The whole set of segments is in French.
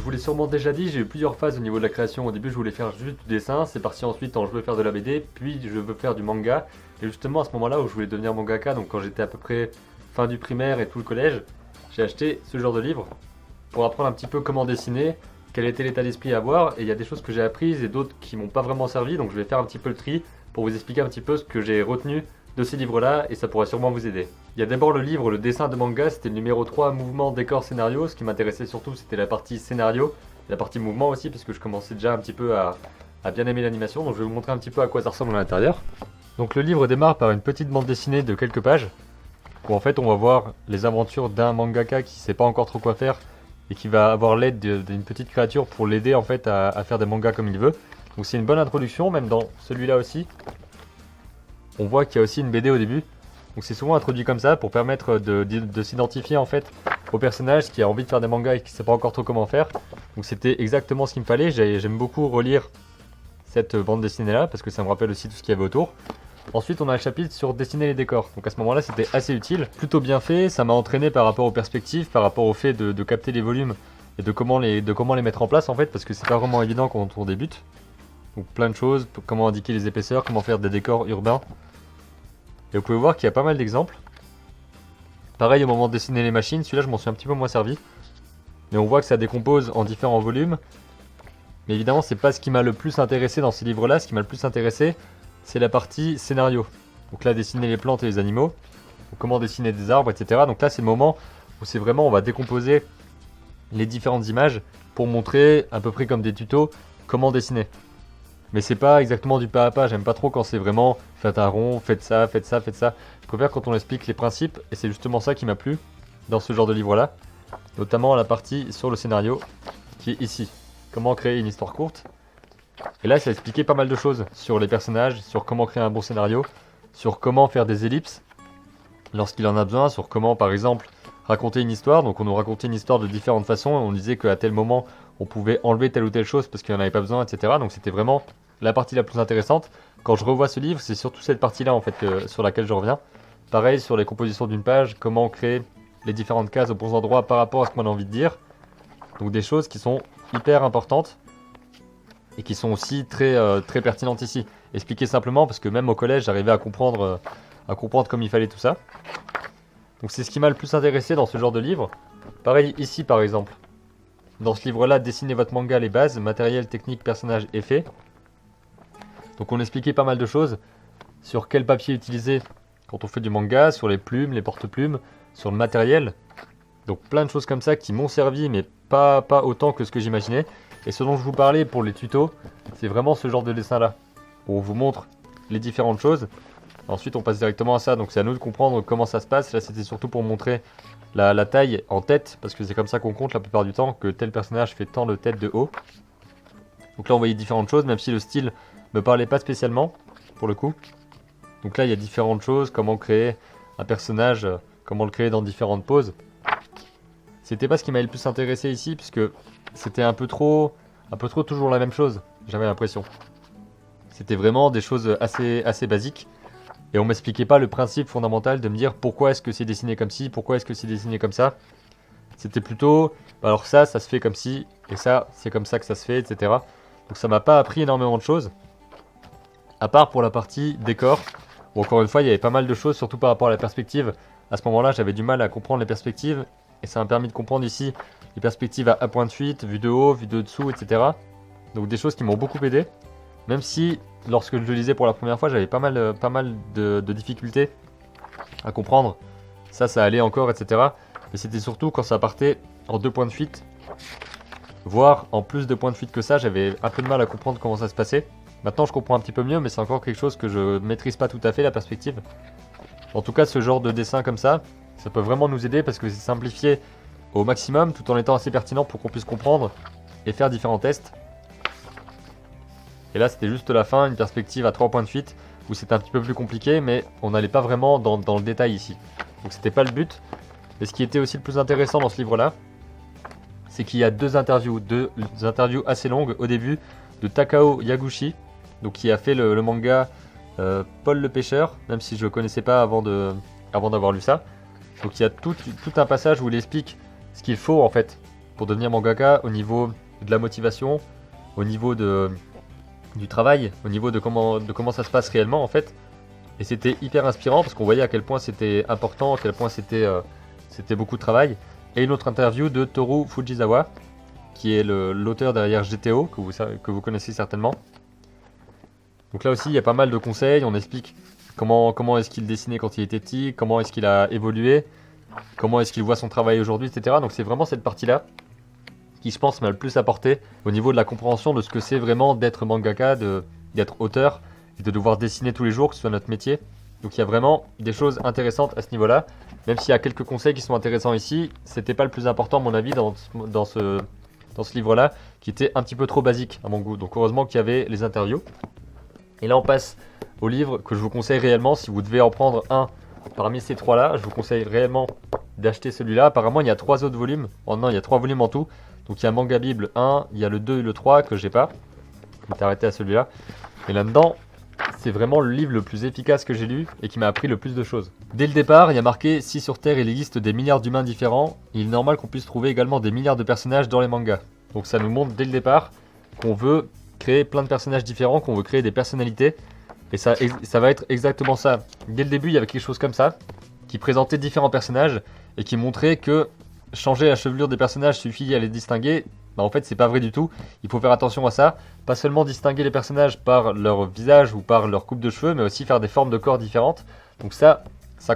vous l'ai sûrement déjà dit, j'ai eu plusieurs phases au niveau de la création. Au début, je voulais faire juste du dessin, c'est parti ensuite en je veux faire de la BD, puis je veux faire du manga. Et justement, à ce moment-là où je voulais devenir mangaka, donc quand j'étais à peu près fin du primaire et tout le collège, j'ai acheté ce genre de livre pour apprendre un petit peu comment dessiner, quel était l'état d'esprit à avoir. Et il y a des choses que j'ai apprises et d'autres qui m'ont pas vraiment servi, donc je vais faire un petit peu le tri pour vous expliquer un petit peu ce que j'ai retenu de ces livres-là et ça pourrait sûrement vous aider. Il y a d'abord le livre Le dessin de manga, c'était le numéro 3, mouvement, décor, scénario. Ce qui m'intéressait surtout, c'était la partie scénario, la partie mouvement aussi, parce que je commençais déjà un petit peu à bien aimer l'animation. Donc je vais vous montrer un petit peu à quoi ça ressemble à l'intérieur. Donc le livre démarre par une petite bande dessinée de quelques pages, où en fait on va voir les aventures d'un mangaka qui sait pas encore trop quoi faire, et qui va avoir l'aide d'une petite créature pour l'aider en fait à faire des mangas comme il veut. Donc c'est une bonne introduction, même dans celui-là aussi. On voit qu'il y a aussi une BD au début. Donc c'est souvent introduit comme ça pour permettre de s'identifier en fait au personnage qui a envie de faire des mangas et qui ne sait pas encore trop comment faire. Donc c'était exactement ce qu'il me fallait. J'aime beaucoup relire cette bande dessinée là parce que ça me rappelle aussi tout ce qu'il y avait autour. Ensuite on a le chapitre sur dessiner les décors. Donc à ce moment là c'était assez utile, plutôt bien fait. Ça m'a entraîné par rapport aux perspectives, par rapport au fait de capter les volumes et de comment les mettre en place en fait, parce que c'est pas vraiment évident quand on débute. Donc plein de choses, comment indiquer les épaisseurs, comment faire des décors urbains. Et vous pouvez voir qu'il y a pas mal d'exemples. Pareil au moment de dessiner les machines, celui-là je m'en suis un petit peu moins servi. Mais on voit que ça décompose en différents volumes. Mais évidemment c'est pas ce qui m'a le plus intéressé dans ces livres-là. Ce qui m'a le plus intéressé c'est la partie scénario. Donc là dessiner les plantes et les animaux. Donc, comment dessiner des arbres, etc. Donc là c'est le moment où c'est vraiment on va décomposer les différentes images pour montrer à peu près comme des tutos comment dessiner. Mais c'est pas exactement du pas à pas, j'aime pas trop quand c'est vraiment faites un rond, faites ça, faites ça, faites ça. Je préfère quand on explique les principes et c'est justement ça qui m'a plu dans ce genre de livre là. Notamment la partie sur le scénario qui est ici. Comment créer une histoire courte. Et là ça expliquait pas mal de choses sur les personnages, sur comment créer un bon scénario, sur comment faire des ellipses lorsqu'il en a besoin, sur comment par exemple raconter une histoire. Donc on nous racontait une histoire de différentes façons et on disait qu'à tel moment on pouvait enlever telle ou telle chose parce qu'il n'y en avait pas besoin, etc. Donc c'était vraiment la partie la plus intéressante. Quand je revois ce livre, c'est surtout cette partie-là en fait sur laquelle je reviens. Pareil sur les compositions d'une page, comment créer les différentes cases aux bons endroits par rapport à ce qu'on a envie de dire. Donc des choses qui sont hyper importantes et qui sont aussi très pertinentes ici. Expliquer simplement parce que même au collège, j'arrivais à comprendre comme il fallait tout ça. Donc c'est ce qui m'a le plus intéressé dans ce genre de livre. Pareil ici par exemple. Dans ce livre-là, dessinez votre manga, les bases, matériel, technique, personnage, effet. Donc on expliquait pas mal de choses sur quel papier utiliser quand on fait du manga, sur les plumes, les porte-plumes, sur le matériel. Donc plein de choses comme ça qui m'ont servi, mais pas autant que ce que j'imaginais. Et ce dont je vous parlais pour les tutos, c'est vraiment ce genre de dessin-là. Où on vous montre les différentes choses. Ensuite on passe directement à ça, donc c'est à nous de comprendre comment ça se passe. Là c'était surtout pour montrer la taille en tête, parce que c'est comme ça qu'on compte la plupart du temps, que tel personnage fait tant de tête de haut. Donc là on voyait différentes choses, même si le style me parlait pas spécialement, pour le coup. Donc là il y a différentes choses, comment créer un personnage, comment le créer dans différentes poses. C'était pas ce qui m'avait le plus intéressé ici, puisque c'était un peu trop toujours la même chose, j'avais l'impression. C'était vraiment des choses assez basiques. Et on m'expliquait pas le principe fondamental de me dire pourquoi est-ce que c'est dessiné comme ci, pourquoi est-ce que c'est dessiné comme ça. C'était plutôt, alors ça se fait comme ci, et ça, c'est comme ça que ça se fait, etc. Donc ça m'a pas appris énormément de choses. À part pour la partie décor, où encore une fois, il y avait pas mal de choses, surtout par rapport à la perspective. À ce moment-là, j'avais du mal à comprendre les perspectives, et ça m'a permis de comprendre ici les perspectives à point de fuite, vue de haut, vue de dessous, etc. Donc des choses qui m'ont beaucoup aidé. Même si, lorsque je le lisais pour la première fois, j'avais pas mal de difficultés à comprendre. Ça allait encore, etc. Mais c'était surtout quand ça partait en 2 points de fuite. Voire en plus de points de fuite que ça, j'avais un peu de mal à comprendre comment ça se passait. Maintenant, je comprends un petit peu mieux, mais c'est encore quelque chose que je maîtrise pas tout à fait, la perspective. En tout cas, ce genre de dessin comme ça peut vraiment nous aider parce que c'est simplifié au maximum, tout en étant assez pertinent pour qu'on puisse comprendre et faire différents tests. Et là c'était juste la fin, une perspective à 3 points de fuite, où c'était un petit peu plus compliqué, mais on n'allait pas vraiment dans le détail ici. Donc c'était pas le but. Mais ce qui était aussi le plus intéressant dans ce livre-là, c'est qu'il y a deux interviews assez longues au début, de Takao Yaguchi, donc qui a fait le manga Paul le pêcheur, même si je ne le connaissais pas avant d'avoir lu ça. Donc il y a tout un passage où il explique ce qu'il faut en fait pour devenir mangaka au niveau de la motivation, au niveau du travail, au niveau de comment ça se passe réellement en fait. Et c'était hyper inspirant parce qu'on voyait à quel point c'était important, à quel point c'était beaucoup de travail. Et une autre interview de Toru Fujisawa, qui est l'auteur derrière GTO, que vous connaissez certainement. Donc là aussi, il y a pas mal de conseils, on explique comment est-ce qu'il dessinait quand il était petit, comment est-ce qu'il a évolué, comment est-ce qu'il voit son travail aujourd'hui, etc. Donc c'est vraiment cette partie-là qui, je pense, m'a le plus apporté au niveau de la compréhension de ce que c'est vraiment d'être mangaka, d'être auteur, et de devoir dessiner tous les jours, que ce soit notre métier. Donc il y a vraiment des choses intéressantes à ce niveau-là. Même s'il y a quelques conseils qui sont intéressants ici, c'était pas le plus important à mon avis dans ce livre-là, qui était un petit peu trop basique à mon goût. Donc heureusement qu'il y avait les interviews. Et là on passe au livre que je vous conseille réellement, si vous devez en prendre un parmi ces trois-là, je vous conseille réellement d'acheter celui-là. Apparemment il y a 3 autres volumes, non il y a 3 volumes en tout. Donc il y a Manga Bible 1, il y a le 2 et le 3 que j'ai pas. Je m'étais arrêté à celui-là. Et là-dedans, c'est vraiment le livre le plus efficace que j'ai lu et qui m'a appris le plus de choses. Dès le départ, il y a marqué « Si sur Terre il existe des milliards d'humains différents, il est normal qu'on puisse trouver également des milliards de personnages dans les mangas. » Donc ça nous montre dès le départ qu'on veut créer plein de personnages différents, qu'on veut créer des personnalités. Et ça va être exactement ça. Dès le début, il y avait quelque chose comme ça, qui présentait différents personnages et qui montrait que changer la chevelure des personnages suffit à les distinguer. En fait, c'est pas vrai du tout. Il faut faire attention à ça. Pas seulement distinguer les personnages par leur visage ou par leur coupe de cheveux, mais aussi faire des formes de corps différentes. Donc ça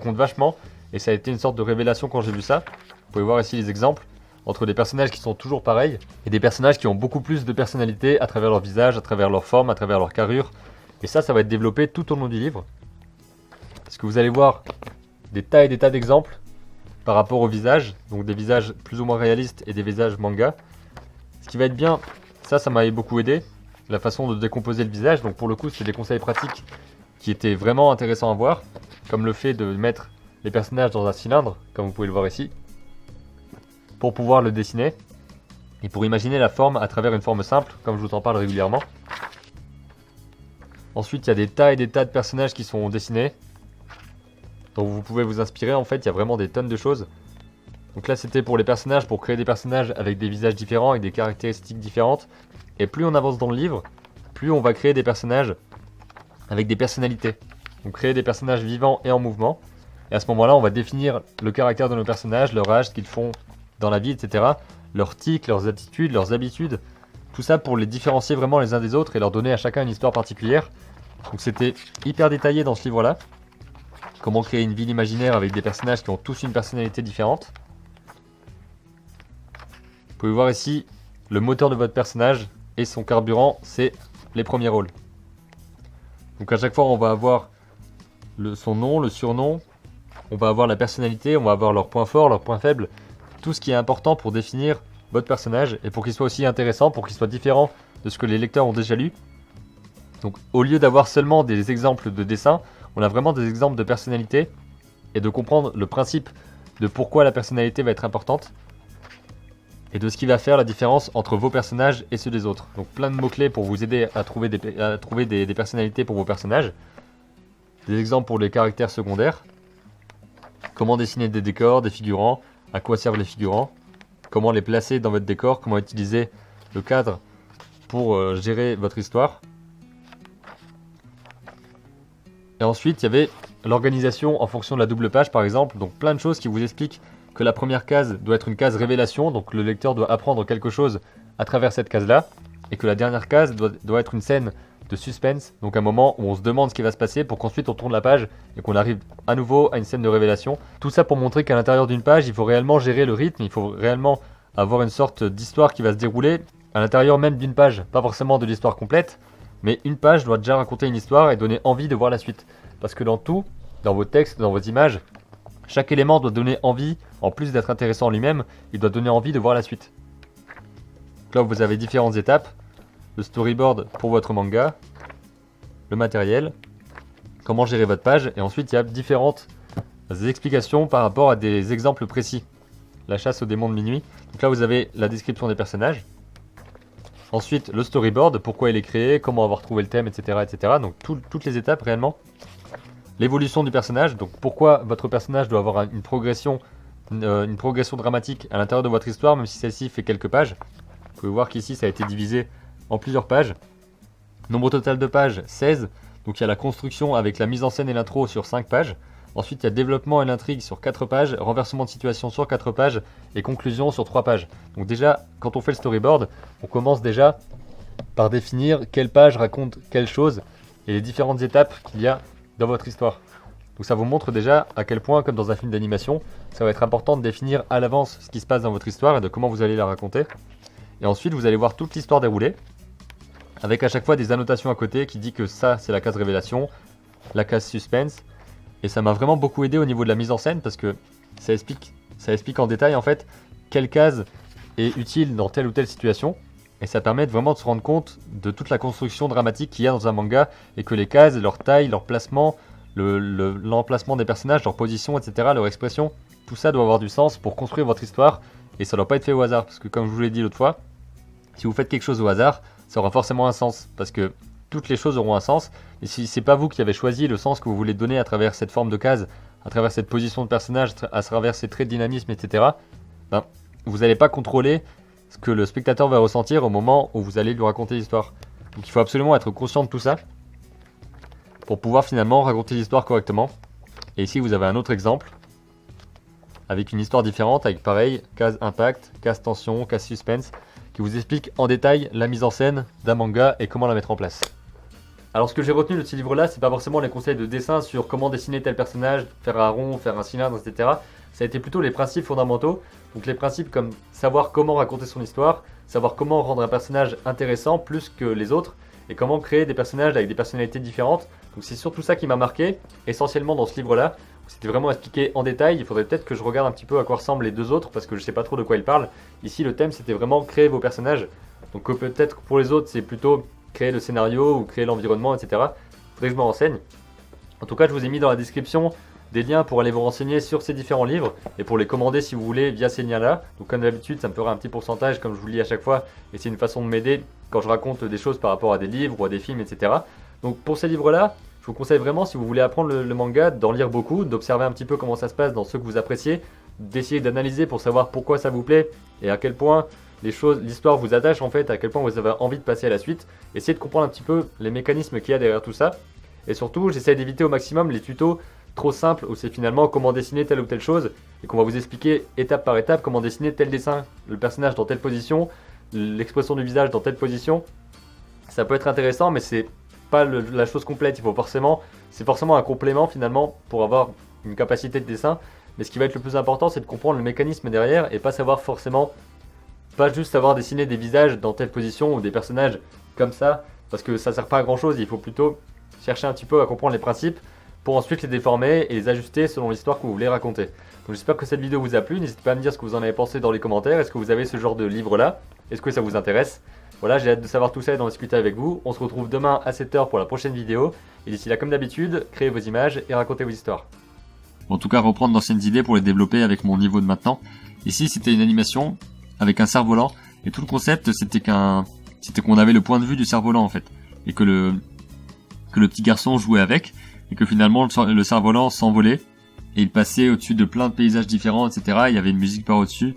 compte vachement. Et ça a été une sorte de révélation quand j'ai vu ça. Vous pouvez voir ici les exemples entre des personnages qui sont toujours pareils et des personnages qui ont beaucoup plus de personnalité à travers leur visage, à travers leur forme, à travers leur carrure. Et ça va être développé tout au long du livre. Parce que vous allez voir des tas et des tas d'exemples par rapport au visage. Donc des visages plus ou moins réalistes et des visages manga. Ce qui va être bien, ça m'avait beaucoup aidé, la façon de décomposer le visage. Donc pour le coup, c'est des conseils pratiques qui étaient vraiment intéressants à voir, comme le fait de mettre les personnages dans un cylindre, comme vous pouvez le voir ici, pour pouvoir le dessiner, et pour imaginer la forme à travers une forme simple, comme je vous en parle régulièrement. Ensuite, il y a des tas et des tas de personnages qui sont dessinés, dont vous pouvez vous inspirer. En fait, il y a vraiment des tonnes de choses. Donc là, c'était pour les personnages, pour créer des personnages avec des visages différents, avec des caractéristiques différentes. Et plus on avance dans le livre, plus on va créer des personnages avec des personnalités. Donc créer des personnages vivants et en mouvement. Et à ce moment-là, on va définir le caractère de nos personnages, leur âge, ce qu'ils font dans la vie, etc. Leurs tics, leurs attitudes, leurs habitudes. Tout ça pour les différencier vraiment les uns des autres et leur donner à chacun une histoire particulière. Donc c'était hyper détaillé dans ce livre-là. Comment créer une ville imaginaire avec des personnages qui ont tous une personnalité différente. Vous pouvez voir ici le moteur de votre personnage et son carburant, c'est les premiers rôles. Donc à chaque fois, on va avoir son nom, le surnom, on va avoir la personnalité, on va avoir leurs points forts, leurs points faibles, tout ce qui est important pour définir votre personnage et pour qu'il soit aussi intéressant, pour qu'il soit différent de ce que les lecteurs ont déjà lu. Donc au lieu d'avoir seulement des exemples de dessins, on a vraiment des exemples de personnalité et de comprendre le principe de pourquoi la personnalité va être importante. Et de ce qui va faire la différence entre vos personnages et ceux des autres. Donc plein de mots-clés pour vous aider à trouver des personnalités pour vos personnages. Des exemples pour les caractères secondaires. Comment dessiner des décors, des figurants, à quoi servent les figurants. Comment les placer dans votre décor, comment utiliser le cadre pour gérer votre histoire. Et ensuite, il y avait l'organisation en fonction de la double page par exemple. Donc plein de choses qui vous expliquent que la première case doit être une case révélation, donc le lecteur doit apprendre quelque chose à travers cette case-là, et que la dernière case doit être une scène de suspense, donc un moment où on se demande ce qui va se passer pour qu'ensuite on tourne la page et qu'on arrive à nouveau à une scène de révélation. Tout ça pour montrer qu'à l'intérieur d'une page, il faut réellement gérer le rythme, il faut réellement avoir une sorte d'histoire qui va se dérouler à l'intérieur même d'une page, pas forcément de l'histoire complète, mais une page doit déjà raconter une histoire et donner envie de voir la suite. Parce que dans tout, dans vos textes, dans vos images, chaque élément doit donner envie, en plus d'être intéressant en lui-même, il doit donner envie de voir la suite. Donc là, vous avez différentes étapes. Le storyboard pour votre manga, le matériel, comment gérer votre page, et ensuite il y a différentes explications par rapport à des exemples précis. La chasse au démon de minuit. Donc là, vous avez la description des personnages. Ensuite, le storyboard, pourquoi il est créé, comment avoir trouvé le thème, etc. etc. Donc toutes les étapes réellement. L'évolution du personnage, donc pourquoi votre personnage doit avoir une progression une progression dramatique à l'intérieur de votre histoire, même si celle-ci fait quelques pages. Vous pouvez voir qu'ici ça a été divisé en plusieurs pages. Nombre total de pages, 16. Donc il y a la construction avec la mise en scène et l'intro sur 5 pages. Ensuite il y a développement et l'intrigue sur 4 pages, renversement de situation sur 4 pages et conclusion sur 3 pages. Donc déjà, quand on fait le storyboard, on commence déjà par définir quelle page raconte quelle chose et les différentes étapes qu'il y a dans votre histoire. Donc ça vous montre déjà à quel point, comme dans un film d'animation, ça va être important de définir à l'avance ce qui se passe dans votre histoire et de comment vous allez la raconter. Et ensuite, vous allez voir toute l'histoire dérouler, avec à chaque fois des annotations à côté qui dit que ça, c'est la case révélation, la case suspense. Et ça m'a vraiment beaucoup aidé au niveau de la mise en scène parce que ça explique en détail en fait quelle case est utile dans telle ou telle situation. Et ça permet vraiment de se rendre compte de toute la construction dramatique qu'il y a dans un manga et que les cases, leur taille, leur placement, l'emplacement des personnages, leur position, etc., leur expression, tout ça doit avoir du sens pour construire votre histoire et ça ne doit pas être fait au hasard parce que comme je vous l'ai dit l'autre fois, si vous faites quelque chose au hasard, ça aura forcément un sens parce que toutes les choses auront un sens et si c'est pas vous qui avez choisi le sens que vous voulez donner à travers cette forme de case, à travers cette position de personnage, à travers ces traits de dynamisme, etc., ben, vous n'allez pas contrôler ce que le spectateur va ressentir au moment où vous allez lui raconter l'histoire. Donc il faut absolument être conscient de tout ça pour pouvoir finalement raconter l'histoire correctement. Et ici vous avez un autre exemple avec une histoire différente, avec pareil, case impact, case tension, case suspense, qui vous explique en détail la mise en scène d'un manga et comment la mettre en place. Alors ce que j'ai retenu de ce livre-là, c'est pas forcément les conseils de dessin sur comment dessiner tel personnage, faire un rond, faire un cylindre, etc. Ça a été plutôt les principes fondamentaux, donc les principes comme savoir comment raconter son histoire, savoir comment rendre un personnage intéressant plus que les autres, et comment créer des personnages avec des personnalités différentes. Donc c'est surtout ça qui m'a marqué, essentiellement dans ce livre-là. C'était vraiment expliqué en détail. Il faudrait peut-être que je regarde un petit peu à quoi ressemblent les deux autres, parce que je sais pas trop de quoi ils parlent. Ici le thème c'était vraiment créer vos personnages, donc peut-être pour les autres c'est plutôt créer le scénario ou créer l'environnement, etc. Faudrait que je me renseigne. En tout cas je vous ai mis dans la description des liens pour aller vous renseigner sur ces différents livres et pour les commander si vous voulez via ces liens-là. Donc comme d'habitude, ça me fera un petit pourcentage comme je vous le dis à chaque fois et c'est une façon de m'aider quand je raconte des choses par rapport à des livres ou à des films, etc. Donc pour ces livres-là, je vous conseille vraiment si vous voulez apprendre le manga, d'en lire beaucoup, d'observer un petit peu comment ça se passe dans ceux que vous appréciez, d'essayer d'analyser pour savoir pourquoi ça vous plaît et à quel point l'histoire vous attache en fait, à quel point vous avez envie de passer à la suite. Essayez de comprendre un petit peu les mécanismes qu'il y a derrière tout ça. Et surtout, j'essaie d'éviter au maximum les tutos trop simple où c'est finalement comment dessiner telle ou telle chose et qu'on va vous expliquer étape par étape comment dessiner tel dessin, le personnage dans telle position, l'expression du visage dans telle position. Ça peut être intéressant mais c'est pas la chose complète, c'est forcément un complément finalement pour avoir une capacité de dessin, mais ce qui va être le plus important c'est de comprendre le mécanisme derrière et pas juste savoir dessiner des visages dans telle position ou des personnages comme ça parce que ça sert pas à grand chose, il faut plutôt chercher un petit peu à comprendre les principes pour ensuite les déformer et les ajuster selon l'histoire que vous voulez raconter. Donc j'espère que cette vidéo vous a plu, n'hésitez pas à me dire ce que vous en avez pensé dans les commentaires, est-ce que vous avez ce genre de livre là, est-ce que ça vous intéresse? Voilà, j'ai hâte de savoir tout ça et d'en discuter avec vous, on se retrouve demain à 7 h pour la prochaine vidéo, et d'ici là comme d'habitude, créez vos images et racontez vos histoires. En tout cas, reprendre d'anciennes idées pour les développer avec mon niveau de maintenant. Ici, c'était une animation avec un cerf-volant, et tout le concept c'était qu'on avait le point de vue du cerf-volant en fait, et que le petit garçon jouait avec, et que finalement le cerf-volant s'envolait et il passait au-dessus de plein de paysages différents, etc. Il y avait une musique par au-dessus